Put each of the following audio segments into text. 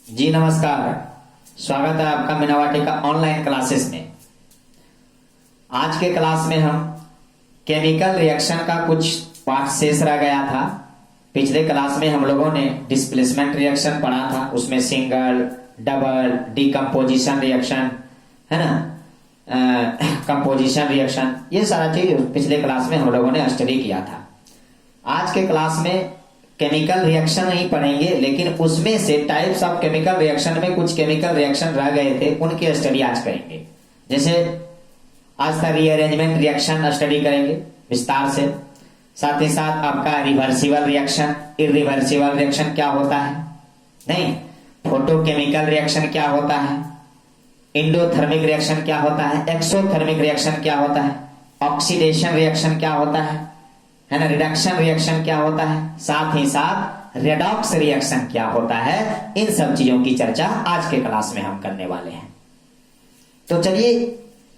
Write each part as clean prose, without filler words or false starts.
जी नमस्कार। स्वागत है आपका मीना वाटिका ऑनलाइन क्लासेस में। आज के क्लास में हम केमिकल रिएक्शन का कुछ पार्ट शेष रह गया था। पिछले क्लास में हम लोगों ने डिस्प्लेसमेंट रिएक्शन पढ़ा था, उसमें सिंगल, डबल, डीकम्पोजिशन रिएक्शन है ना, कंपोजिशन रिएक्शन, ये सारा चीज पिछले क्लास में हम लोगों ने स्टडी किया था। आज के क्लास में केमिकल रिएक्शन नहीं पढ़ेंगे, लेकिन उसमें से टाइप्स ऑफ केमिकल रिएक्शन में कुछ केमिकल रिएक्शन रह गए थे, उनकी स्टडी आज करेंगे। जैसे आज था रीअरेंजमेंट रिएक्शन स्टडी करेंगे विस्तार से। साथ ही साथ आपका रिवर्सिबल रिएक्शन, इरिवर्सिबल रिएक्शन क्या होता है, नहीं, फोटोकेमिकल रिएक्शन क्या होता है, इंडोथर्मिक रिएक्शन क्या होता है, एक्सोथर्मिक रिएक्शन क्या होता है, ऑक्सीडेशन रिएक्शन क्या होता है ना, रिडक्शन रिएक्शन क्या होता है, साथ ही साथ रेडॉक्स रिएक्शन क्या होता है। इन सब चीजों की चर्चा आज के क्लास में हम करने वाले हैं। तो चलिए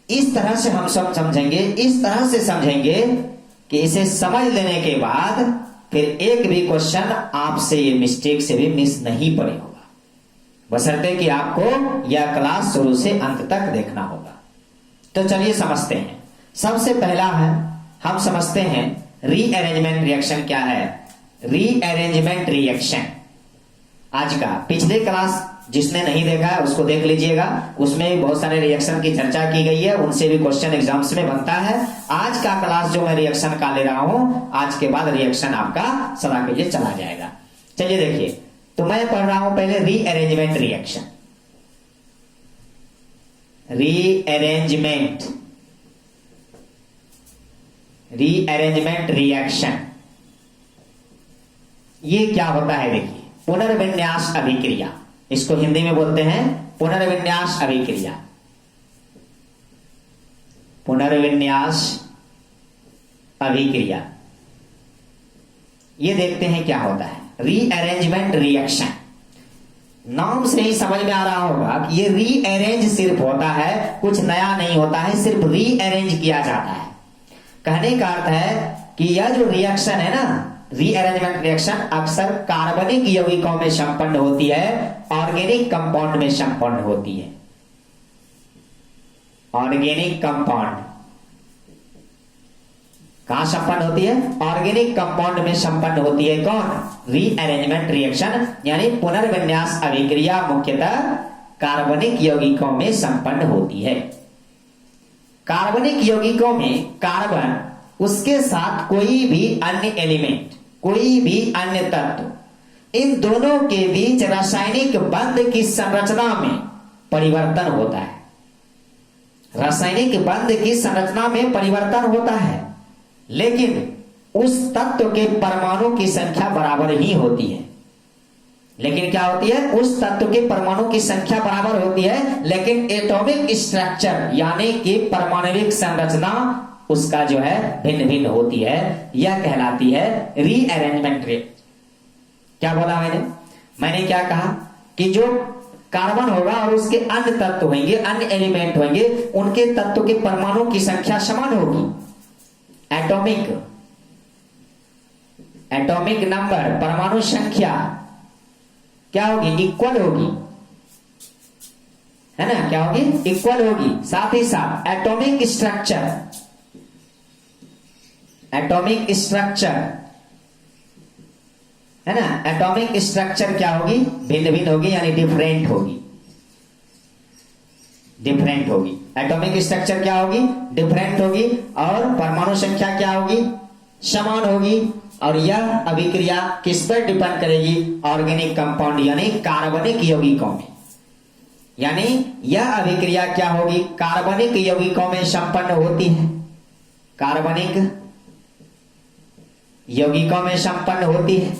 इस तरह से हम सब समझेंगे, इस तरह से समझेंगे कि इसे समझ लेने के बाद फिर एक भी क्वेश्चन आपसे ये मिस्टेक से भी मिस नहीं पड़े होगा, बशर्ते कि आपको यह क्लास शुरू से अंत तक देखना होगा। तो चलिए समझते हैं। सबसे पहला है, हम समझते हैं रीअरेंजमेंट रिएक्शन क्या है। रीअरेंजमेंट रिएक्शन आज का, पिछले क्लास जिसने नहीं देखा है उसको देख लीजिएगा, उसमें भी बहुत सारे रिएक्शन की चर्चा की गई है, उनसे भी क्वेश्चन एग्जाम्स में बनता है। आज का क्लास जो मैं रिएक्शन का ले रहा हूं, आज के बाद रिएक्शन आपका सदा के लिए चला जाएगा। चलिए देखिए, तो मैं पढ़ रहा हूं पहले रीअरेंजमेंट रिएक्शन। रीअरेंजमेंट रिएक्शन ये क्या होता है? देखिए, पुनर्विन्यास अभिक्रिया, इसको हिंदी में बोलते हैं पुनर्विन्यास अभिक्रिया। पुनर्विन्यास अभिक्रिया, ये देखते हैं क्या होता है। रीअरेंजमेंट रिएक्शन, नाम से ही समझ में आ रहा होगा कि ये रीअरेंज सिर्फ होता है, कुछ नया नहीं होता है, सिर्फ रीअरेंज किया जाता है। कहने का अर्थ है कि यह जो रिएक्शन है ना, रीअरेंजमेंट रिएक्शन अक्सर कार्बनिक यौगिकों में संपन्न होती है, ऑर्गेनिक कंपाउंड में संपन्न होती है। ऑर्गेनिक कंपाउंड कहां संपन्न होती है? ऑर्गेनिक कंपाउंड में संपन्न होती है। कौन? रीअरेंजमेंट रिएक्शन, यानी पुनर्विन्यास अभिक्रिया मुख्यतः कार्बनिक यौगिकों में संपन्न होती है। कार्बनिक यौगिकों में कार्बन, उसके साथ कोई भी अन्य एलिमेंट, कोई भी अन्य तत्व, इन दोनों के बीच रासायनिक बंध की संरचना में परिवर्तन होता है। रासायनिक बंध की संरचना में परिवर्तन होता है, लेकिन उस तत्व के परमाणु की संख्या बराबर ही होती है। लेकिन क्या होती है? उस तत्व के परमाणु की संख्या बराबर होती है, लेकिन एटॉमिक स्ट्रक्चर यानी कि परमाणविक संरचना उसका जो है भिन्न भिन्न होती है। यह कहलाती है रीअरेंजमेंट रिएक्शन। क्या बोला मैंने क्या कहा कि जो कार्बन होगा और उसके अन्य तत्व होंगे, अन्य एलिमेंट होंगे, उनके तत्व के परमाणु की संख्या समान होगी। एटॉमिक नंबर, परमाणु संख्या क्या होगी? इक्वल होगी, है ना? क्या होगी? इक्वल होगी। साथ ही साथ एटॉमिक स्ट्रक्चर है ना, एटॉमिक स्ट्रक्चर क्या होगी? भिन्न भिन्न होगी, यानी डिफरेंट होगी। एटॉमिक स्ट्रक्चर क्या होगी? डिफरेंट होगी। और परमाणु संख्या क्या होगी? समान होगी। और यह अभिक्रिया किस पर डिपेंड करेगी? ऑर्गेनिक कंपाउंड यानी कार्बनिक यौगिकों में। यानी यह अभिक्रिया क्या होगी? कार्बनिक यौगिकों में संपन्न होती है। कार्बनिक यौगिकों में संपन्न होती है।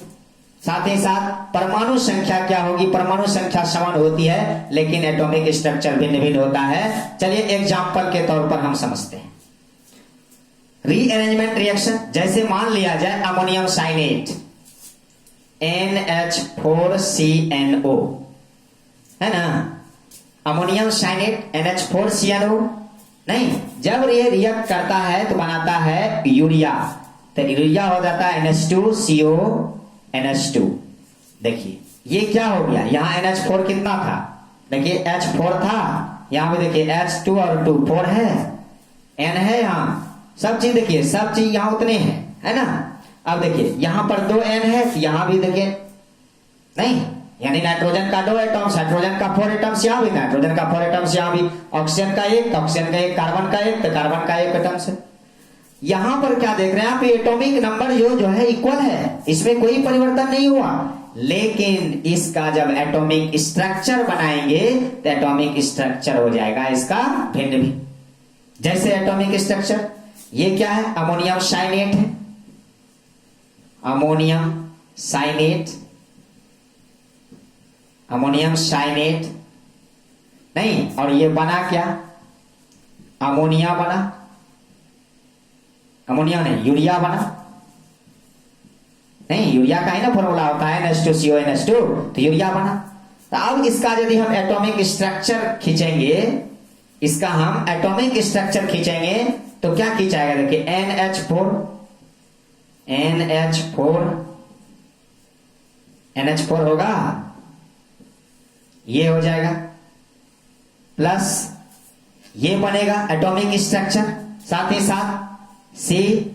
साथ ही साथ परमाणु संख्या क्या होगी? परमाणु संख्या समान होती है, लेकिन एटॉमिक स्ट्रक्चर भिन्न भिन्न होता है। चलिए एग्जाम्पल के तौर पर हम समझते हैं रीअरेंजमेंट रिएक्शन। जैसे मान लिया जाए अमोनियम साइनेट NH4CNO, है ना, अमोनियम साइनेट NH4CNO। नहीं, जब ये रिएक्ट करता है तो बनाता है यूरिया, तो यूरिया हो जाता है NH2CO NH2। देखिए ये क्या हो गया, यहाँ NH4 कितना था, देखिए H4 था, यहाँ पे देखिए H2 और 2 4 है, N है, यहाँ सब चीज देखिए, सब चीज यहाँ उतने हैं, है ना। अब देखिए यहाँ पर 2 N है, यहाँ भी देखिए नहीं, यानी नाइट्रोजन का 2 एटम्स, हाइड्रोजन का 4 एटम्स, यहाँ भी नाइट्रोजन का 4 एटम्स, यहाँ भी ऑक्सीजन का 1, ऑक्सीजन का 1, कार्बन का 1, तो कार्बन का 1 एटम्स है। यहां पर क्या देख रहे हैं आप, एटॉमिक नंबर जो है इक्वल है, इसमें कोई परिवर्तन नहीं हुआ, लेकिन इसका जब एटॉमिक स्ट्रक्चर बनाएंगे तो एटॉमिक स्ट्रक्चर हो जाएगा इसका भिन्न भिन्न। जैसे एटॉमिक स्ट्रक्चर ये क्या है, अमोनियम साइनेट है, अमोनियम साइनेट, अमोनियम साइनेट नहीं, और ये बना क्या, अमोनिया बना, अमोनिया नहीं यूरिया बना, नहीं यूरिया का ही ना फॉर्मूला होता है NH2CO NH2, तो यूरिया बना। तो अब इसका यदि हम एटॉमिक स्ट्रक्चर खींचेंगे, इसका हम एटॉमिक स्ट्रक्चर खींचेंगे तो क्या खींचाएगा, देखिए NH4 होगा, ये हो जाएगा, प्लस ये बनेगा एटॉमिक स्ट्रक्चर, साथ ही साथ CNO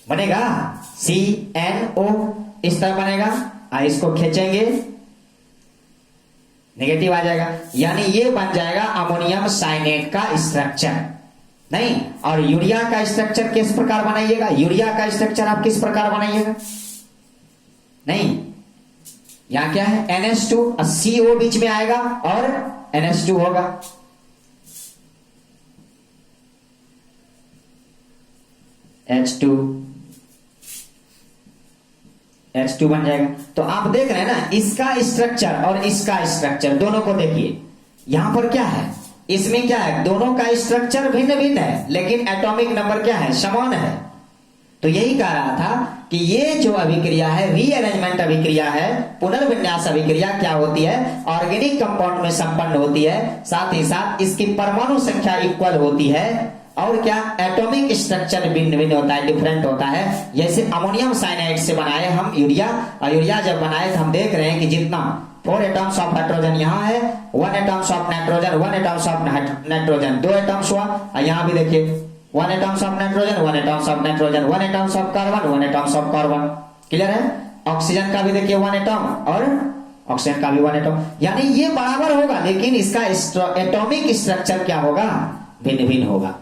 बनेगा, CNO इस तरह बनेगा, इसको खींचेंगे नेगेटिव आ जाएगा, यानी ये बन जाएगा अमोनियम साइनेट का स्ट्रक्चर। नहीं, और यूरिया का स्ट्रक्चर किस प्रकार बनाइएगा, यूरिया का स्ट्रक्चर आप किस प्रकार बनाइएगा, नहीं यहां क्या है NH2, CO बीच में आएगा और NH2 होगा, H2 बन जाएगा। तो आप देख रहे हैं ना, इसका स्ट्रक्चर और इसका स्ट्रक्चर दोनों को देखिए, यहां पर क्या है, इसमें क्या है, दोनों का स्ट्रक्चर भिन्न भिन्न है, लेकिन एटॉमिक नंबर क्या है, समान है। तो यही कह रहा था कि ये जो अभिक्रिया है, रीअरेंजमेंट अभिक्रिया है, पुनर्विन्यास अभिक्रिया क्या होती है, ऑर्गेनिक कंपाउंड में संपन्न होती है, साथ ही साथ इसकी परमाणु संख्या इक्वल होती है, और क्या एटॉमिक स्ट्रक्चर भिन्न भिन्न होता है, डिफरेंट होता है। जैसे अमोनियम साइनाइड से बनाए हम यूरिया, और यूरिया जब बनाए तो हम देख रहे हैं कि जितना 4 एटम्स ऑफ हाइड्रोजन यहाँ है, 1 atoms of nitrogen, 1 atoms of nitrogen 2 atoms हुआ, और यहाँ भी देखिए 1 atoms of nitrogen, 1 atoms of nitrogen, 1 atoms of carbon, 1 atoms of carbon. Clear है। ऑक्सीजन का भी देखिए 1 एटम और ऑक्सीजन का भी 1 एटम, यानी ये बराबर होगा, लेकिन इसका एटॉमिक स्ट्रक्चर क्या होगा, भिन्न भिन्न होगा।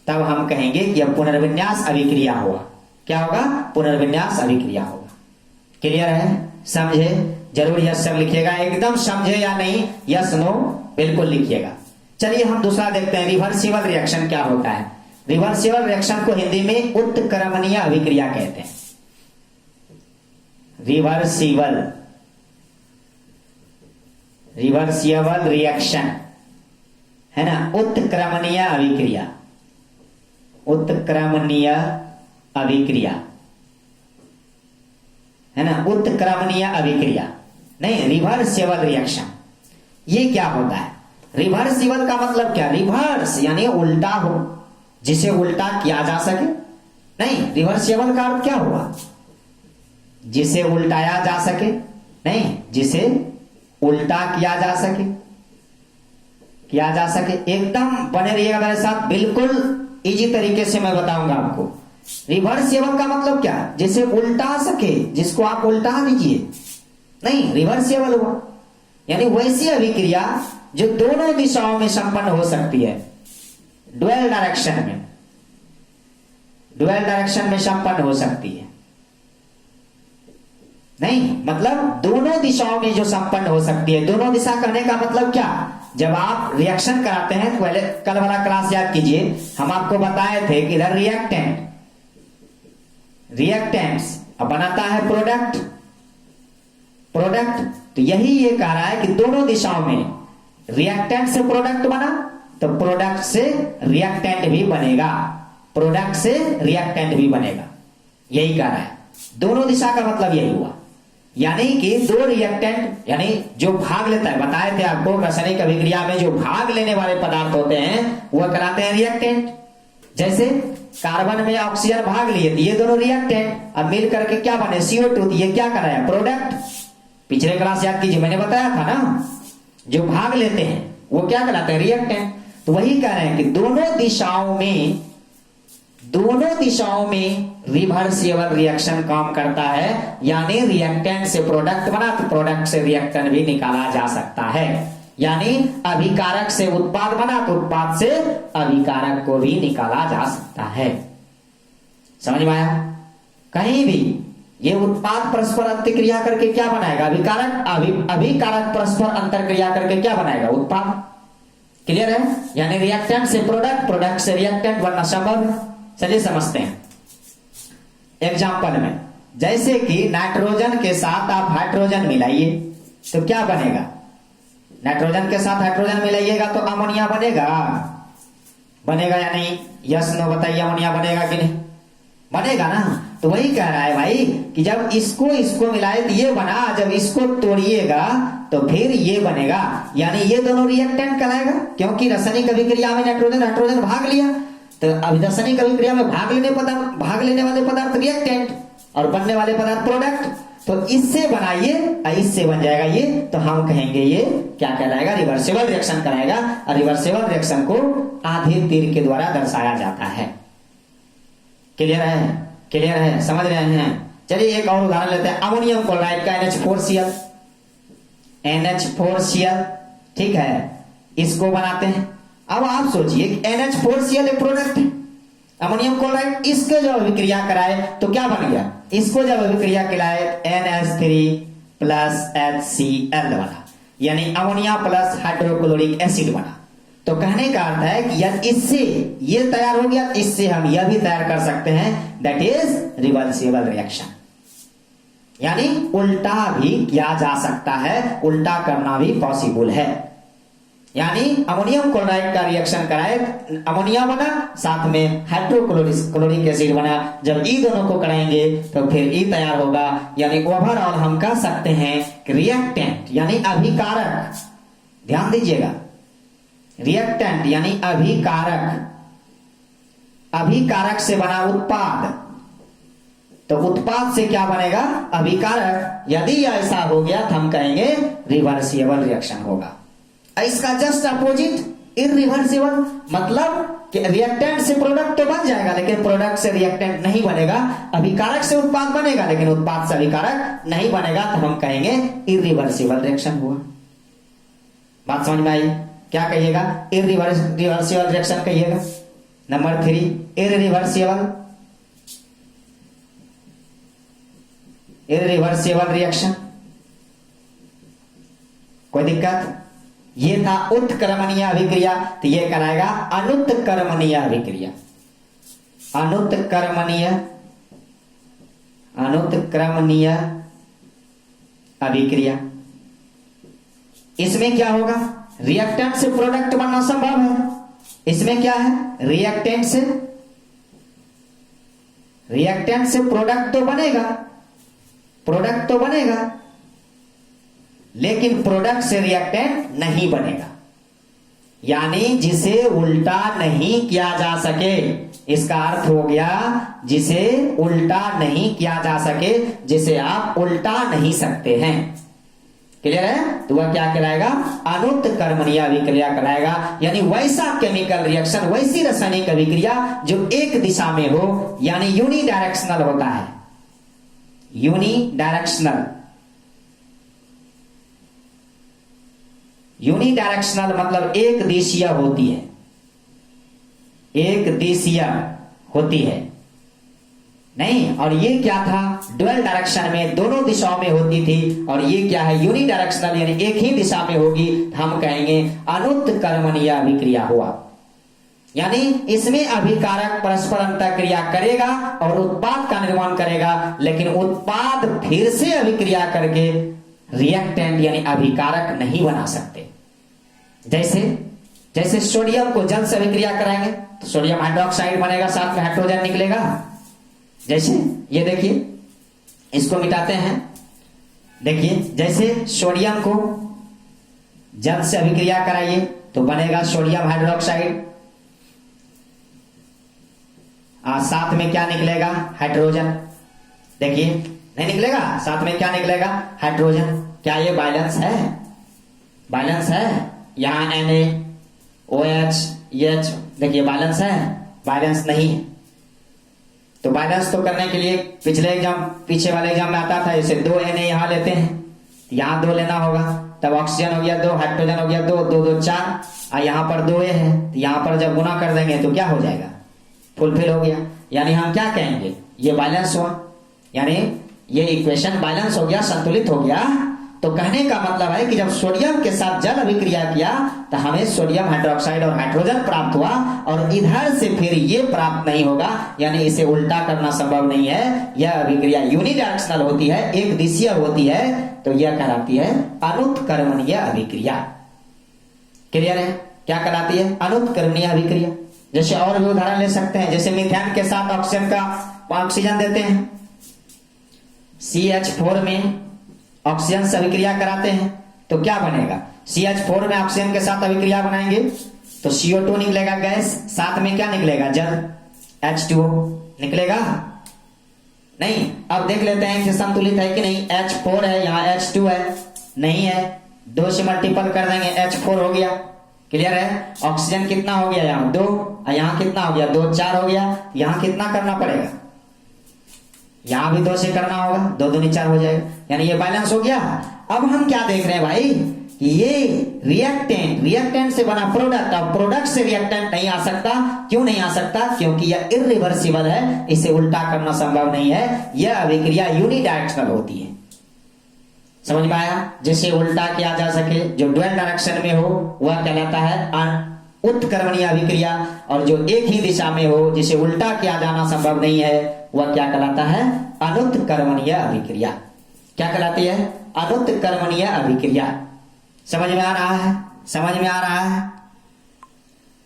तब हम कहेंगे कि अब पुनर्विन्यास अभिक्रिया होगा। क्या होगा, पुनर्विन्यास अभिक्रिया होगा। क्लियर है, समझे, जरूर यस सब लिखिएगा, एकदम समझे या नहीं, यस नो बिल्कुल लिखिएगा। चलिए हम दूसरा देखते हैं, रिवर्सिबल रिएक्शन क्या होता है। रिवर्सिबल रिएक्शन को हिंदी में उत्क्रमणीय अभिक्रिया कहते हैं। रिवर्सिबल रिएक्शन है ना, उत्क्रमणीय अभिक्रिया, उत्क्रमणीय अभिक्रिया है ना, उत्क्रमणीय अभिक्रिया नहीं, रिवर्सिबल रिएक्शन। ये क्या होता है, रिवर्सिबल का मतलब क्या, रिवर्स यानी उल्टा हो, जिसे उल्टा किया जा सके। नहीं, रिवर्सिबल का अर्थ क्या हुआ, जिसे उल्टाया जा सके, नहीं जिसे उल्टा किया जा सके, किया जा सके। एकदम बने रहिएगा मेरे साथ, बिल्कुल इजी तरीके से मैं बताऊंगा आपको। रिवर्सिबल का मतलब क्या, जिसे उल्टा सके, जिसको आप उल्टा दीजिए, नहीं रिवर्सिबल हुआ। यानी वैसी अभिक्रिया जो दोनों दिशाओं में संपन्न हो सकती है, ड्यूअल डायरेक्शन में, ड्यूअल डायरेक्शन में संपन्न हो सकती है। नहीं मतलब दोनों दिशाओं में जो संपन्न हो सकती है। दोनों दिशा कहने का मतलब क्या, जब आप रिएक्शन कराते हैं, पहले कल वाला क्लास याद कीजिए, हम आपको बताए थे कि इधर रिएक्टेंट, रिएक्टेंट्स अब बनाता है प्रोडक्ट, प्रोडक्ट। तो यही ये कह रहा है कि दोनों दिशाओं में रिएक्टेंट से प्रोडक्ट बना, तो प्रोडक्ट से रिएक्टेंट भी बनेगा, प्रोडक्ट से रिएक्टेंट भी बनेगा, यही कह रहा है। दोनों दिशा का मतलब यही हुआ, यानी कि दो रिएक्टेंट, यानी जो भाग लेता है, बताए थे आपको रासायनिक अभिक्रिया में जो भाग लेने वाले पदार्थ होते हैं वह कहलाते हैं रिएक्टेंट। जैसे कार्बन में ऑक्सीजन भाग लिए तो ये दोनों रिएक्टेंट, अब मिल करके क्या बने CO2, तो ये क्या कराया प्रोडक्ट। पिछले क्लास याद कीजिए, मैंने बताया था ना, जो भाग लेते हैं वो क्या कहलाते हैं रिएक्टेंट। तो वही कह रहे हैं कि दोनों दिशाओं में रिवर्सिबल रिएक्शन काम करता है, यानी रिएक्टेंट से प्रोडक्ट बना तो प्रोडक्ट से रिएक्टेंट भी निकाला जा सकता है, यानी अभिकारक से उत्पाद बना तो उत्पाद से अभिकारक को भी निकाला जा सकता है। समझ में आया? कहीं भी ये उत्पाद परस्पर अंतरक्रिया करके क्या बनाएगा अभिकारक, अभिकारक परस्पर अंतरक्रिया करके क्या बनाएगा उत्पाद। क्लियर है? यानी रिएक्टेंट से प्रोडक्ट, प्रोडक्ट से रिएक्टेंट बनना संभव है। चलिए समझते हैं एग्जाम्पल में, जैसे कि नाइट्रोजन के साथ आप हाइड्रोजन मिलाइए तो क्या बनेगा। नाइट्रोजन के साथ हाइड्रोजन मिलाइएगा तो अमोनिया बनेगा या नहीं? यस नो बताइए, अमोनिया बनेगा कि नहीं? बनेगा ना। तो वही कह रहा है भाई कि जब इसको मिलाए तो ये बना, जब इसको तोड़िएगा तो फिर ये बनेगा, यानी ये दोनों रिएक्टेंट कहलाएगा, क्योंकि रासायनिक अभिक्रिया में नाइट्रोजन भाग लिया, तो रासायनिक अभिक्रिया में भाग लेने वाले पदार्थ रिएक्टेंट और बनने वाले पदार्थ प्रोडक्ट। तो इससे बनाइए और इससे बन जाएगा ये, तो हम कहेंगे ये क्या कहलाएगा रिवर्सिबल रिएक्शन कराएगा। और रिवर्सिबल रिएक्शन को आधे तीर के द्वारा दर्शाया जाता है। क्लियर है? समझ रहे हैं? चलिए एक और उदाहरण लेते हैं, अमोनियम क्लोराइड का NH4Cl, ठीक है, इसको बनाते हैं। अब आप सोचिए NH4Cl एक प्रोडक्ट है, अमोनियम क्लोराइड, इसके जब अभिक्रिया कराए तो क्या बन गया, इसको जब अभिक्रिया कराए NH3+HCl बना, यानी अमोनिया प्लस हाइड्रोक्लोरिक एसिड बना। तो कहने का अर्थ है कि यदि इससे ये तैयार हो गया, इससे हम यह भी तैयार कर सकते हैं, दैट इज रिवर्सिबल रिएक्शन, यानी उल्टा भी किया जा सकता है, उल्टा करना भी पॉसिबल है। यानी अमोनियम क्लोराइड का रिएक्शन कराए, अमोनिया बना, साथ में हाइड्रोक्लोरिक एसिड बना, जब ई दोनों को कराएंगे तो फिर ई तैयार होगा, यानी ओवरऑल हम कह सकते हैं कि रिएक्टेंट यानी अभिकारक, ध्यान दीजिएगा, रिएक्टेंट यानी अभिकारक से बना उत्पाद, तो उत्पाद से क्या बनेगा अभिकारक। यदि ऐसा हो गया तो हम कहेंगे रिवर्सिबल रिएक्शन होगा। इसका जस्ट अपोजिट इररिवर्सिबल, मतलब कि रिएक्टेंट से प्रोडक्ट तो बन जाएगा लेकिन प्रोडक्ट से रिएक्टेंट नहीं बनेगा, अभिकारक से उत्पाद बनेगा लेकिन उत्पाद से अभिकारक नहीं बनेगा, तो हम कहेंगे इररिवर्सिबल रिएक्शन हुआ। बात समझ में आई? क्या कहिएगा? इररिवर्सिबल रिएक्शन कहिएगा। Number 3 irreversible reaction. कोई दिक्कत? ये था उत्क्रमणीय अभिक्रिया, तो ये कराएगा अनुत्क्रमणीय अभिक्रिया। अनुत्क्रमणीय अभिक्रिया, इसमें क्या होगा, रिएक्टेंट से प्रोडक्ट बनना संभव है। इसमें क्या है, रिएक्टेंट से प्रोडक्ट तो बनेगा, लेकिन प्रोडक्ट से रिएक्टेंट नहीं बनेगा, यानी जिसे उल्टा नहीं किया जा सके। इसका अर्थ हो गया जिसे उल्टा नहीं किया जा सके, जिसे आप उल्टा नहीं सकते हैं। क्लियर है? तो वह क्या कहलाएगा, अनुत्क्रमणीय अभिक्रिया कहलाएगा, यानी वैसा केमिकल रिएक्शन, वैसी रासायनिक अभिक्रिया जो एक दिशा में हो, यानी यूनिडायरेक्शनल होता है। यूनिडायरेक्शनल मतलब एक दिशीय होती है नहीं, और ये क्या था, डुअल डायरेक्शन में, दोनों दिशाओं में होती थी, और ये क्या है, यूनिडायरेक्शनल यानी एक ही दिशा में होगी, हम कहेंगे अनुत्क्रमणीय अभिक्रिया हुआ। यानी इसमें अभिकारक परस्पर अंतःक्रिया करेगा और उत्पाद का निर्माण करेगा, लेकिन उत्पाद फिर से अभिक्रिया करके रिएक्टेंट यानी अभिकारक नहीं बना सकते। जैसे सोडियम को जल से अभिक्रिया कराएंगे तो सोडियम हाइड्रोक्साइड बनेगा, साथ में हाइड्रोजन निकलेगा। जैसे ये देखिए, इसको मिटाते हैं, देखिए जैसे सोडियम को जल से अभिक्रिया कराइए तो बनेगा सोडियम हाइड्रोक्साइड, साथ में क्या निकलेगा? हाइड्रोजन। देखिए नहीं निकलेगा, साथ में क्या निकलेगा? हाइड्रोजन। क्या ये बैलेंस है? बैलेंस है? यहाँ NaOH H, देखिए बैलेंस है? बैलेंस नहीं है। तो बैलेंस तो करने के लिए पिछले एग्जाम, पीछे वाले एग्जाम में आता था, जैसे 2 Na यहाँ लेते हैं, यहाँ 2 लेना होगा, तब ऑक्सीजन हो गया 2, हाइड्रोजन हो गया 2, 2 2 4, और यहाँ पर 2 है, तो यहाँ पर जब गुना कर देंगे तो क्या हो जाएगा? फुलफिल हो गया। यानी हम क्या कहेंगे? ये बैलेंस हुआ, यानी ये इक्वेशन बैलेंस हो गया, संतुलित हो गया। तो कहने का मतलब है कि जब सोडियम के साथ जल अभिक्रिया किया तो हमें सोडियम हाइड्रोक्साइड और हाइड्रोजन प्राप्त हुआ, और इधर से फिर ये प्राप्त नहीं होगा, यानी इसे उल्टा करना संभव नहीं है। यह अभिक्रिया यूनिडायरेक्शनल होती है, एक दिशीय होती है, तो यह कहलाती है अनुत्क्रमणीय अभिक्रिया। क्लियर है? क्या कहलाती है? अनुत्क्रमणीय अभिक्रिया। जैसे और भी उदाहरण ले सकते हैं, जैसे मीथेन के साथ ऑक्सीजन देते हैं, CH4 में ऑक्सीजन से अभिक्रिया कराते हैं, तो क्या बनेगा? CH4 में ऑक्सीजन के साथ अभिक्रिया बनाएंगे तो CO2 निकलेगा गैस, साथ में क्या निकलेगा? जल, H2O निकलेगा? नहीं। अब देख लेते हैं कि संतुलित है कि नहीं। H4 है, यहाँ H2 है, नहीं है, 2 से मल्टीपल कर देंगे, H4 हो गया। क्लियर है? ऑक्सीजन कितना हो गया? यहाँ 2, और यहाँ कितना हो गया? 2 4 हो गया। यहाँ कितना करना पड़ेगा? यहां भी 2 से करना होगा, 2 दूनी 4 हो जाएगा, यानी ये बैलेंस हो गया। अब हम क्या देख रहे हैं भाई कि ये रिएक्टेंट से बना प्रोडक्ट, अब प्रोडक्ट से रिएक्टेंट नहीं आ सकता। क्यों नहीं आ सकता? क्योंकि यह इरिवर्सिबल है, इसे उल्टा करना संभव नहीं है। यह अभिक्रिया यूनिडायरेक्शनल होती है। समझ में आया? जिसे उल्टा किया जा सके, जो डुअल डायरेक्शन में हो, वह कहलाता है उत्क्रमणीय अभिक्रिया, और जो एक ही दिशा में हो, जिसे उल्टा किया जाना संभव नहीं है, वह क्या कहलाता है? अनुत्क्रमणीय अभिक्रिया। क्या कहलाती है? अनुत्क्रमणीय अभिक्रिया। समझ में आ रहा है? समझ में आ रहा है?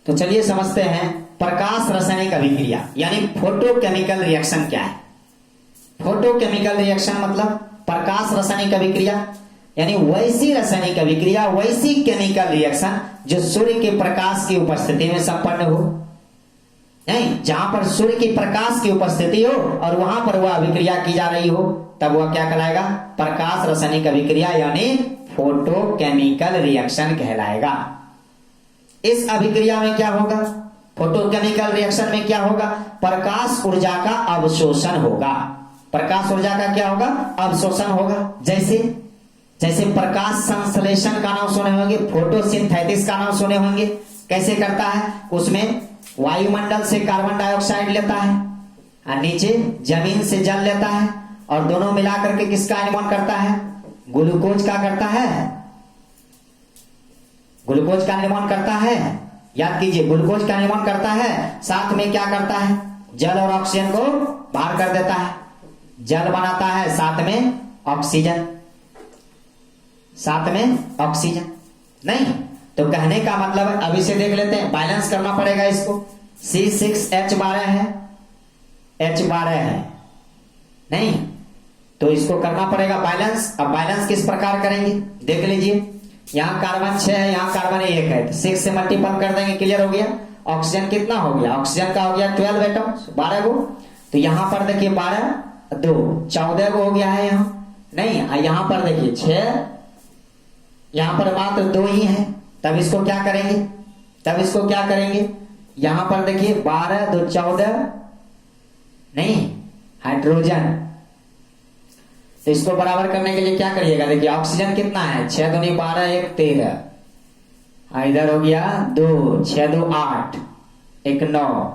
तो चलिए समझते हैं प्रकाश रासायनिक अभिक्रिया, यानी फोटोकेमिकल रिएक्शन क्या है। फोटोकेमिकल रिएक्शन मतलब प्रकाश रासायनिक अभिक्रिया, यानी वैसी रासायनिक अभिक्रिया, वैसी केमिकल रिएक्शन जो सूर्य के प्रकाश की उपस्थिति में संपन्न हो। नहीं, जहां पर सूर्य की प्रकाश की उपस्थिति हो और वहां पर वह अभिक्रिया की जा रही हो, तब वह क्या कहलाएगा? प्रकाश रासायनिक अभिक्रिया, यानी फोटोकेमिकल रिएक्शन कहलाएगा। इस अभिक्रिया में क्या होगा? फोटोकेमिकल रिएक्शन में क्या होगा? प्रकाश ऊर्जा का अवशोषण होगा। प्रकाश ऊर्जा का क्या होगा? अवशोषण होगा। जैसे प्रकाश संश्लेषण का नाम सुने होंगे, फोटोसिंथेसिस का नाम सुने होंगे। कैसे करता है? उसमें वायुमंडल से कार्बन डाइऑक्साइड लेता है और नीचे जमीन से जल लेता है, और दोनों मिलाकर के किसका निर्माण करता है? ग्लूकोज का करता है। ग्लूकोज का निर्माण करता है। याद कीजिए, ग्लूकोज का निर्माण करता है, साथ में क्या करता है? जल और ऑक्सीजन को बाहर कर देता है। जल बनाता है, साथ में ऑक्सीजन, साथ में ऑक्सीजन। नहीं, तो कहने का मतलब है, अब इसे देख लेते हैं, बैलेंस करना पड़ेगा इसको। C6H12 है, H12 है, नहीं, तो इसको करना पड़ेगा बैलेंस। अब बैलेंस किस प्रकार करेंगे? देख लीजिए, यहां कार्बन 6 है, यहां कार्बन 1 है, 6 से मल्टीपल कर देंगे, क्लियर हो गया। ऑक्सीजन कितना हो गया? ऑक्सीजन का हो गया 12 एटम्स, 12 गो। तो यहां पर देखिए 12 2 14 गो हो गया है यहां, नहीं, यहां पर देखिए 6, यहां पर मात्र 2 ही है। तब इसको क्या करेंगे? तब इसको क्या करेंगे? यहां पर देखिए 12 2 14, नहीं, हाइड्रोजन। तो इसको बराबर करने के लिए क्या करिएगा? देखिए ऑक्सीजन कितना है? 6 दूनी 12 1 13, इधर हो गया 2, 6 2 8 1 9,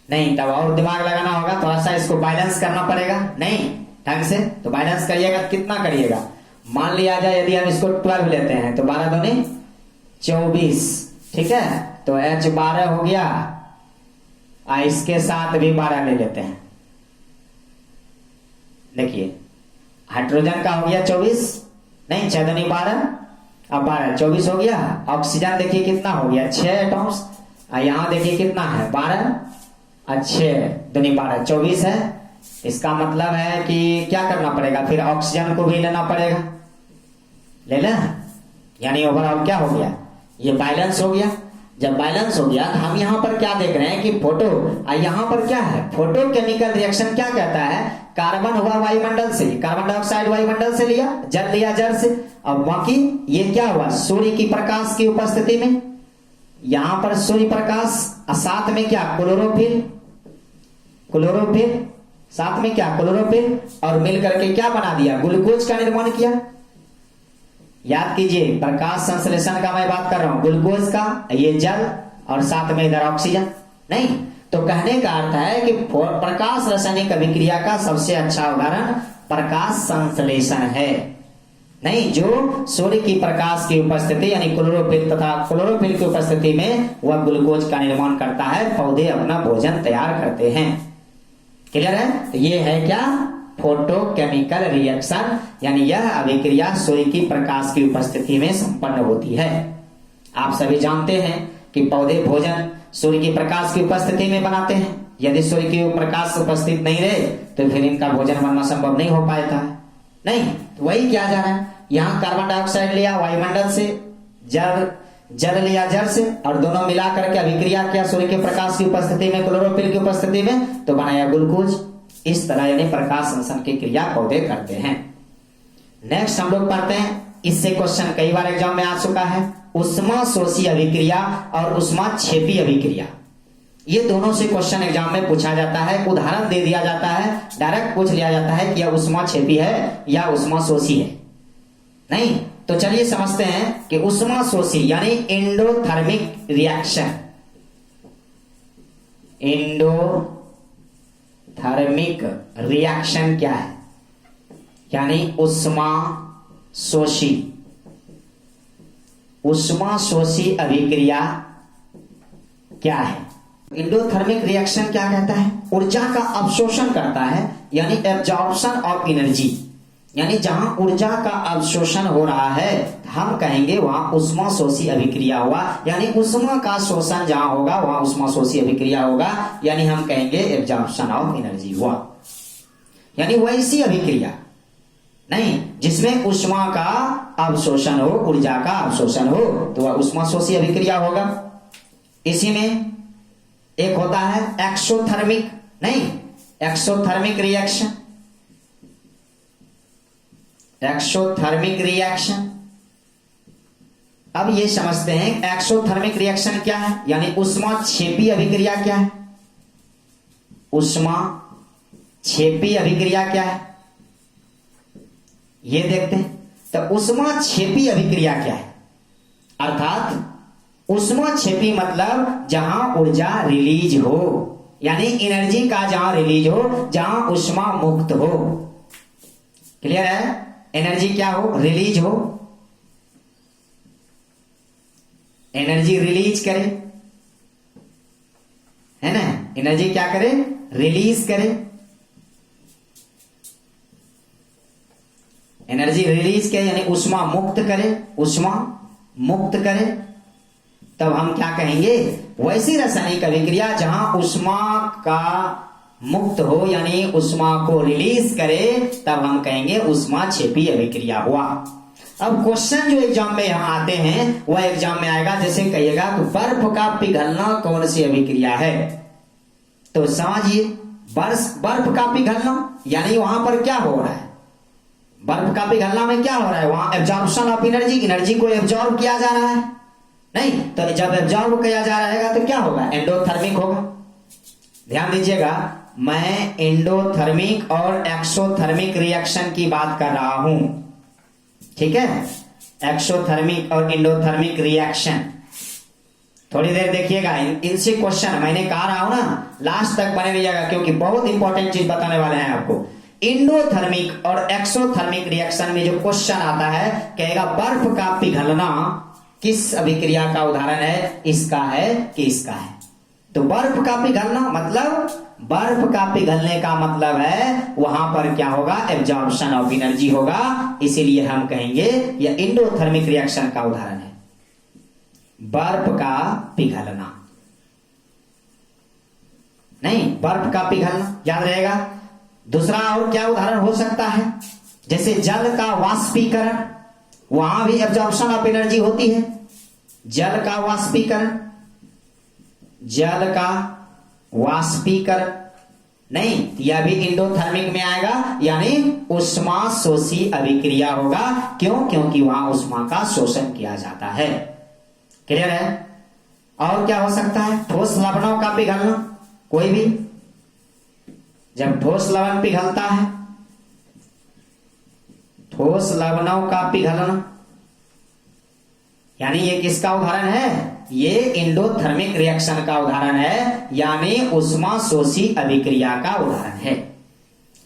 नहीं, तब और दिमाग लगाना होगा, थोड़ा सा इसको बैलेंस करना पड़ेगा। नहीं, ढंग से तो बैलेंस करिएगा। कितना करिएगा? मान लिया जाए यदि हम इसको 12 लेते हैं तो 12 दूनी 24, ठीक है, तो H12 हो गया, इसके साथ भी 12 ले लेते हैं। देखिए हाइड्रोजन का हो गया 24, नहीं, 6 दूनी 12, अब 12 24 हो गया। ऑक्सीजन देखिए कितना हो गया? 6 एटम्स, यहां देखिए कितना है? 12 और 6 दूनी 12 24 है। इसका मतलब है कि क्या करना पड़ेगा? फिर ऑक्सीजन को भी लेना पड़ेगा, ले लें, यानी ओवरऑल क्या हो गया? ये बैलेंस हो गया। जब बैलेंस हो गया तो हम यहाँ पर क्या देख रहे हैं कि फोटो, यहाँ पर क्या है, फोटो केमिकल रिएक्शन क्या कहता है, कार्बन हुआ वायुमंडल से, कार्बन डाइऑक्साइड वायुमंडल से लिया, जल लिया जल से, और बाकी ये क्या हुआ, सूर्य की प्रकाश की उपस्थिति में, यहां पर सूर्य प्रकाश, साथ में क्या, क्लोरोफिल, क्लोरोफिल, साथ में क्या, क्लोरोफिल, और मिलकर के क्या बना दिया, ग्लूकोज का निर्माण किया। याद कीजिए, प्रकाश संश्लेषण का मैं बात कर रहा हूं, ग्लूकोज का, ये जल, और साथ में इधर ऑक्सीजन। नहीं, तो कहने का अर्थ है कि प्रकाश रासायनिक अभिक्रिया का सबसे अच्छा उदाहरण प्रकाश संश्लेषण है। नहीं, जो सूर्य की प्रकाश की उपस्थिति यानी क्लोरोफिल तथा क्लोरोफिल की उपस्थिति में वह ग्लूकोज का निर्माण करता है, पौधे अपना भोजन तैयार करते हैं। क्लियर है? तो ये है क्या, फोटोकेमिकल रिएक्शन, यानी यह अभिक्रिया सूर्य की प्रकाश की उपस्थिति में संपन्न होती है। आप सभी जानते हैं कि पौधे भोजन सूर्य की प्रकाश की उपस्थिति में बनाते हैं। यदि सूर्य की प्रकाश उपस्थित नहीं रहे तो फिर इनका भोजन बनना संभव नहीं हो पाता है। नहीं, तो वही क्या जा रहा है, यहाँ कार्बन डाइऑक्साइड लिया वायुमंडल से, जल लिया जल से, और दोनों मिला करके अभिक्रिया किया सूर्य के प्रकाश की उपस्थिति में, क्लोरोफिल की उपस्थिति में, तो बनाया ग्लूकोज। इस तरह यानी प्रकाश संश्लेषण की क्रिया पौधे करते हैं। नेक्स्ट हम लोग पढ़ते हैं, इससे क्वेश्चन कई बार एग्जाम में आ चुका है, उष्मा शोषी अभिक्रिया और उष्मा क्षेपी अभिक्रिया। ये दोनों से क्वेश्चन एग्जाम में पूछा जाता है, उदाहरण दे दिया जाता है, डायरेक्ट पूछ लिया जाता है कि यह उष्मा क्षेपी है या उष्मा शोषी है। नहीं, तो चलिए समझते हैं कि उष्मा शोषी यानी एंडोथर्मिक रिएक्शन, एंडोथर्मिक रिएक्शन क्या है, यानी उष्मा शोषी, उष्मा शोषी अभिक्रिया क्या है। एंडोथर्मिक रिएक्शन क्या कहता है, ऊर्जा का अवशोषण करता है, यानी एब्जॉर्प्शन ऑफ एनर्जी, यानी जहां ऊर्जा का अवशोषण हो रहा है हम कहेंगे वहां उष्मा शोषी अभिक्रिया हुआ, यानी उष्मा का शोषण जहां होगा वहां उष्मा शोषी अभिक्रिया होगा, यानी हम कहेंगे एब्जॉर्प्शन ऑफ एनर्जी हुआ। यानी वैसी अभिक्रिया नहीं जिसमें उष्मा का अवशोषण हो, ऊर्जा का अवशोषण हो, तो वह उष्मा शोषी अभिक्रिया होगा। इसी में एक होता है एक्सोथर्मिक, नहीं एक्सोथर्मिक रिएक्शन, एक्सोथर्मिक रिएक्शन। अब ये समझते हैं एक्सोथर्मिक रिएक्शन क्या है, यानी उष्मा क्षेपी अभिक्रिया क्या है, उष्मा क्षेपी अभिक्रिया क्या है ये देखते हैं। तो उष्मा क्षेपी अभिक्रिया क्या है, अर्थात उष्मा क्षेपी मतलब जहां ऊर्जा रिलीज हो, यानी एनर्जी का जहां रिलीज हो, जहां उष्मा मुक्त हो। क्लियर है? एनर्जी क्या हो, रिलीज हो, एनर्जी रिलीज करे, है ना, एनर्जी क्या करे, रिलीज करे, एनर्जी रिलीज करे यानी उष्मा मुक्त करे, उष्मा मुक्त करे, तब हम क्या कहेंगे, वैसी रासायनिक अभिक्रिया जहां उष्मा का मुक्त हो यानी उष्मा को रिलीज करे, तब हम कहेंगे उष्मा क्षेपी अभिक्रिया हुआ। अब क्वेश्चन जो एग्जाम में यहां आते हैं वह एग्जाम में आएगा, जैसे कहिएगा तो बर्फ का पिघलना कौन सी अभिक्रिया है, तो समझिए बर्फ का पिघलना यानी वहां पर क्या हो रहा है, बर्फ का पिघलना में क्या हो रहा है, वहां एब्जॉर्प्शन ऑफ एनर्जी, एनर्जी को एब्जॉर्ब किया जा रहा है। नहीं, तो जब एब्जॉर्ब किया जा रहेगा तो क्या होगा, एंडोथर्मिक होगा। ध्यान दीजिएगा, मैं एंडोथर्मिक और एक्सोथर्मिक रिएक्शन की बात कर रहा हूं, ठीक है, एक्सोथर्मिक और एंडोथर्मिक रिएक्शन। थोड़ी देर देखिएगा, इनसे क्वेश्चन मैंने कहा रहा हूं ना, लास्ट तक बने रहिएगा क्योंकि बहुत इंपॉर्टेंट चीज बताने वाले हैं आपको। एंडोथर्मिक और एक्सोथर्मिक रिएक्शन में जो क्वेश्चन आता है, कहेगा बर्फ का पिघलना किस अभिक्रिया का उदाहरण है, इसका है कि इसका है। तो बर्फ का पिघलना मतलब, बर्फ का पिघलने का मतलब है वहां पर क्या होगा, एब्जॉर्प्शन ऑफ एनर्जी होगा, इसीलिए हम कहेंगे यह एंडोथर्मिक रिएक्शन का उदाहरण है, बर्फ का पिघलना। नहीं, बर्फ का पिघलना याद रहेगा। दूसरा और क्या उदाहरण हो सकता है, जैसे जल का वाष्पीकरण, वहां भी एब्जॉर्प्शन ऑफ एनर्जी होती है, जल का वाष्पीकरण, जल का वाष्पीकरण, नहीं, यह भी इंडोथर्मिक में आएगा, यानी उष्मा शोषी अभिक्रिया होगा। क्यों? क्योंकि वहां उष्मा का शोषण किया जाता है। क्लियर है? और क्या हो सकता है? ठोस लवणों का पिघलना, कोई भी जब ठोस लवण पिघलता है, ठोस लवणों का पिघलना, यानी ये किसका उदाहरण है? ये इंडोथर्मिक रिएक्शन का उदाहरण है, यानी उष्मा शोषी अभिक्रिया का उदाहरण है।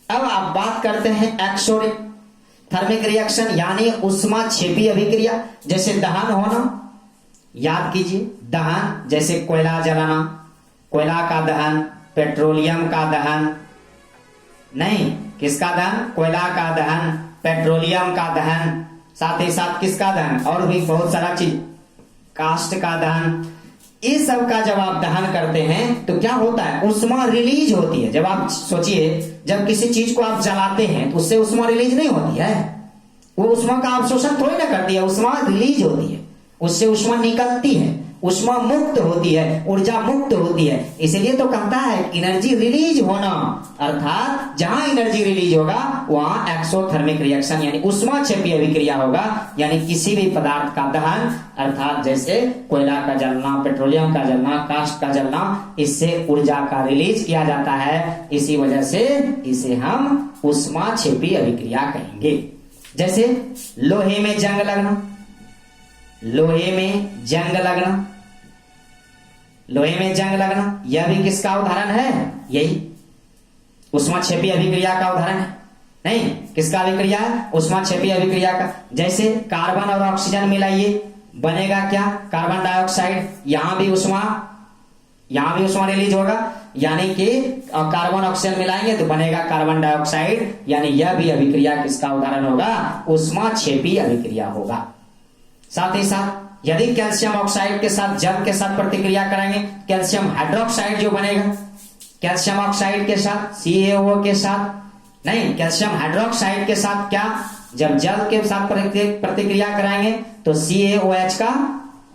अब आप बात करते हैं एक्सोथर्मिक रिएक्शन, यानी उष्मा क्षेपी अभिक्रिया। जैसे दहन होना, याद कीजिए, दहन जैसे कोयला जलाना, कोयला का दहन, पेट्रोलियम का दहन, नहीं, किसका दहन? कोयला का दहन, पेट्रोलियम का दहन, साथ ही साथ किसका दहन? और भी बहुत सारा चीज, कास्ट का दहन। इस सब का जब आप दहन करते हैं तो क्या होता है? उष्मा रिलीज होती है। जब आप सोचिए, जब किसी चीज को आप जलाते हैं तो उससे उष्मा रिलीज नहीं होती है, वो उष्मा का अवशोषण थोड़ी ना करती है, उष्मा रिलीज होती है, उससे उष्मा निकलती है, उष्मा मुक्त होती है, ऊर्जा मुक्त होती है। इसलिए तो कहता है एनर्जी रिलीज होना, अर्थात जहां एनर्जी रिलीज होगा वहां एक्सोथर्मिक रिएक्शन यानी उष्मा क्षेपी अभिक्रिया होगा। यानी किसी भी पदार्थ का दहन, अर्थात जैसे कोयला का जलना, पेट्रोलियम का जलना, कास्ट का जलना, इससे ऊर्जा का रिलीज किया जाता है। इसी वजह से इसे हम उष्मा क्षेपी अभिक्रिया कहेंगे। जैसे लोहे में जंग लगना, लोहे में जंग लगना, लोहे में जंग लगना, यह भी किसका उदाहरण है? यही उष्माक्षेपी अभिक्रिया का उदाहरण है। नहीं, किसका अभिक्रिया है? उष्माक्षेपी अभिक्रिया का। जैसे कार्बन और ऑक्सीजन मिलाइए, बनेगा क्या? Carbon dioxide. यहां भी उष्मा रिलीज होगा, यानी कि कार्बन ऑक्सीजन मिलाएंगे तो बनेगा कार्बन डाइऑक्साइड। यानी यह भी अभिक्रिया किसका उदाहरण होगा? उष्माक्षेपी अभिक्रिया होगा। साथ ही साथ यदि कैल्शियम ऑक्साइड के साथ जल के साथ प्रतिक्रिया कराएंगे, कैल्शियम हाइड्रोक्साइड जो बनेगा, कैल्शियम ऑक्साइड के साथ, CaO के साथ, नहीं, कैल्शियम हाइड्रोक्साइड के साथ क्या? जब जल के साथ प्रतिक्रिया कराएंगे तो CaOH का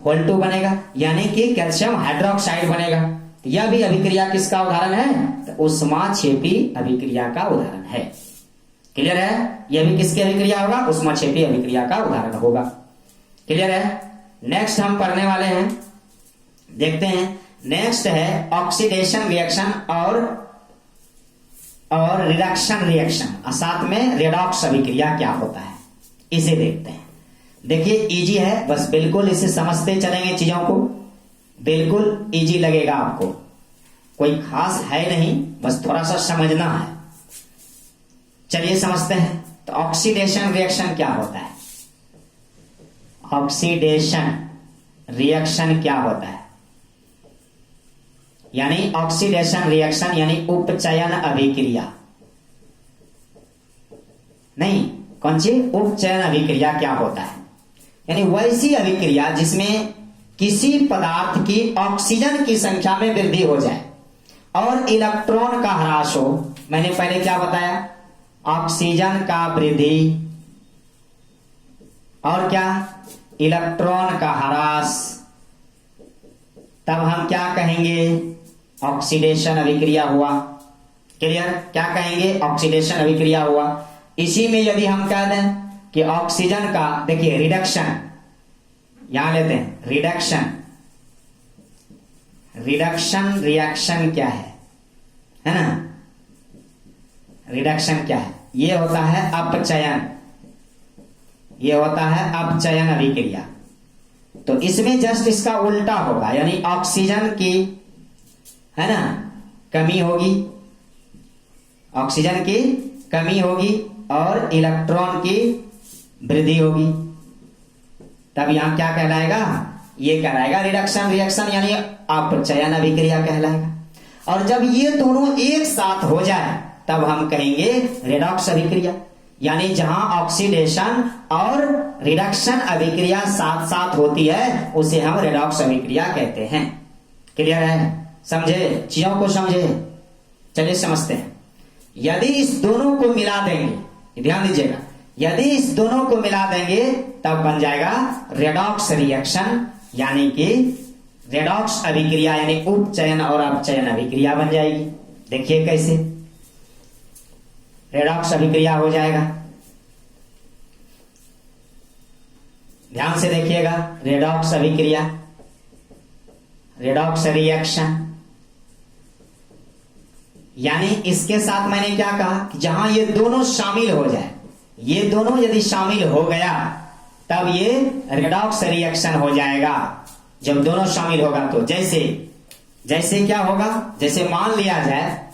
होल 2 बनेगा, यानी कि कैल्शियम हाइड्रोक्साइड बनेगा। यह भी अभिक्रिया किसका उदाहरण है? तो उष्माक्षेपी अभिक्रिया का उदाहरण है। क्लियर है? यह भी किसकी अभिक्रिया होगा? उष्माक्षेपी अभिक्रिया का उदाहरण होगा। क्लियर है? नेक्स्ट हम पढ़ने वाले हैं, देखते हैं। नेक्स्ट है ऑक्सीडेशन रिएक्शन और रिडक्शन रिएक्शन, और साथ में रेडॉक्स अभिक्रिया क्या होता है, इसे देखते हैं। देखिए इजी है, बस बिल्कुल इसे समझते चलेंगे, चीजों को बिल्कुल इजी लगेगा आपको, कोई खास है नहीं, बस थोड़ा सा समझना है। चलिए समझते हैं। तो ऑक्सीडेशन रिएक्शन क्या होता है? ऑक्सीडेशन रिएक्शन क्या होता है? यानी ऑक्सीडेशन रिएक्शन यानी उपचयन अभिक्रिया, नहीं, कौन सी? उपचयन अभिक्रिया क्या होता है? यानी वैसी अभिक्रिया जिसमें किसी पदार्थ की ऑक्सीजन की संख्या में वृद्धि हो जाए और इलेक्ट्रॉन का ह्रास हो। मैंने पहले क्या बताया? ऑक्सीजन का वृद्धि और क्या? इलेक्ट्रॉन का ह्रास, तब हम क्या कहेंगे? ऑक्सीडेशन अभिक्रिया हुआ। क्लियर? क्या कहेंगे? ऑक्सीडेशन अभिक्रिया हुआ। इसी में यदि हम कह दें कि ऑक्सीजन का, देखिए रिडक्शन, यहां लेते हैं रिडक्शन, रिडक्शन रिएक्शन क्या है ना? रिडक्शन क्या है? ये होता है अपचयन, ये होता है अपचयन अभिक्रिया। तो इसमें जस्ट इसका उल्टा होगा, यानी ऑक्सीजन की, है ना, कमी होगी, ऑक्सीजन की कमी होगी और इलेक्ट्रॉन की वृद्धि होगी, तब यहां क्या कहलाएगा? ये कहलाएगा रिडक्शन रिएक्शन यानी अपचयन अभिक्रिया कहलाएगा। और जब ये दोनों एक साथ हो जाए तब हम कहेंगे रेडॉक्स अभिक्रिया, यानी जहां ऑक्सीडेशन और रिडक्शन अभिक्रिया साथ साथ होती है उसे हम रेडॉक्स अभिक्रिया कहते हैं। क्लियर है? समझे? चीजों को समझे? चलिए समझते हैं। यदि इस दोनों को मिला देंगे, ध्यान दीजिएगा, यदि इस दोनों को मिला देंगे तब बन जाएगा रेडॉक्स रिएक्शन, यानी कि रेडॉक्स अभिक्रिया यानी उपचयन और अपचयन अभिक्रिया बन जाएगी। देखिए कैसे रेडॉक्स अभिक्रिया हो जाएगा, ध्यान से देखिएगा। रेडॉक्स अभिक्रिया, रेडॉक्स रिएक्शन, यानी इसके साथ मैंने क्या कहा कि जहां ये दोनों शामिल हो जाए, ये दोनों यदि शामिल हो गया तब ये रेडॉक्स रिएक्शन हो जाएगा। जब दोनों शामिल होगा तो जैसे क्या होगा, जैसे मान लिया जाए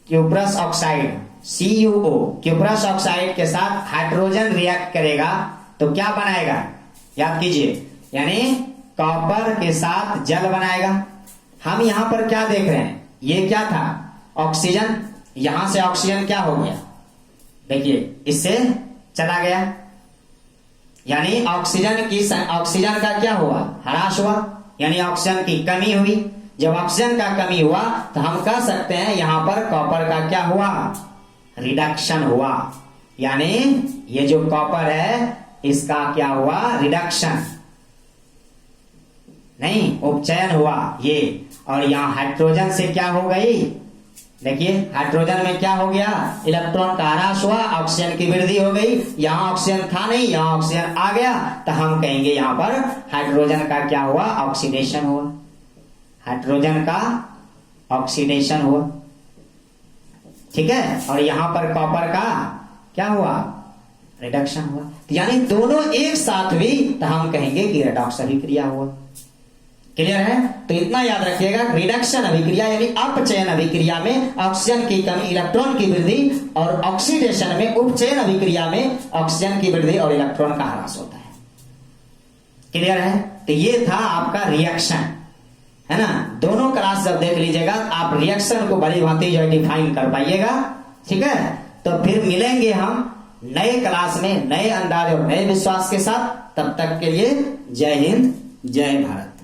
cuprous oxide CuO cuprous oxide के साथ हाइड्रोजन रिएक्ट करेगा तो क्या बनाएगा, याद कीजिए, यानी कॉपर के साथ जल बनाएगा। हम यहां पर क्या देख रहे हैं, ये क्या था, ऑक्सीजन, यहां से ऑक्सीजन क्या हो गया, देखिए इससे चला गया, यानी ऑक्सीजन का क्या हुआ, ह्रास हुआ, यानी ऑक्सीजन की कमी हुई। जब ऑक्सीजन का कमी हुआ तो हम कह सकते हैं यहां पर कॉपर का क्या हुआ, रिडक्शन हुआ, यानी ये जो कॉपर है इसका क्या हुआ, रिडक्शन नहीं उपचयन हुआ ये। और यहां हाइड्रोजन से क्या हो गई, देखिए हाइड्रोजन में क्या हो गया, इलेक्ट्रॉन का ह्रास हुआ, ऑक्सीजन की वृद्धि हो गई। यहां ऑक्सीजन था नहीं, यहां ऑक्सीजन आ गया तो हम कहेंगे यहां पर हाइड्रोजन का क्या हुआ, ऑक्सीडेशन हुआ, हाइड्रोजन का ऑक्सीडेशन हुआ, ठीक है। और यहां पर कॉपर का क्या हुआ, रिडक्शन हुआ। यानी दोनों एक साथ हुई तो हम कहेंगे कि रेडॉक्स अभिक्रिया हुआ। क्लियर है, तो इतना याद रखिएगा, रिडक्शन अभिक्रिया यानी अपचयन अभिक्रिया में ऑक्सीजन की कमी, इलेक्ट्रॉन की वृद्धि, और ऑक्सीडेशन में उपचयन अभिक्रिया में ऑक्सीजन की वृद्धि और इलेक्ट्रॉन का ह्रास होता है। क्लियर है, तो ये था आपका रिएक्शन, है ना। दोनों क्लास जब देख लीजिएगा आप रिएक्शन को बड़ी भांति जो है डिफाइन कर पाइएगा, ठीक है। तो फिर मिलेंगे हम नए क्लास में नए अंदाज और नए विश्वास के साथ। तब तक के लिए जय हिंद, जय भारत।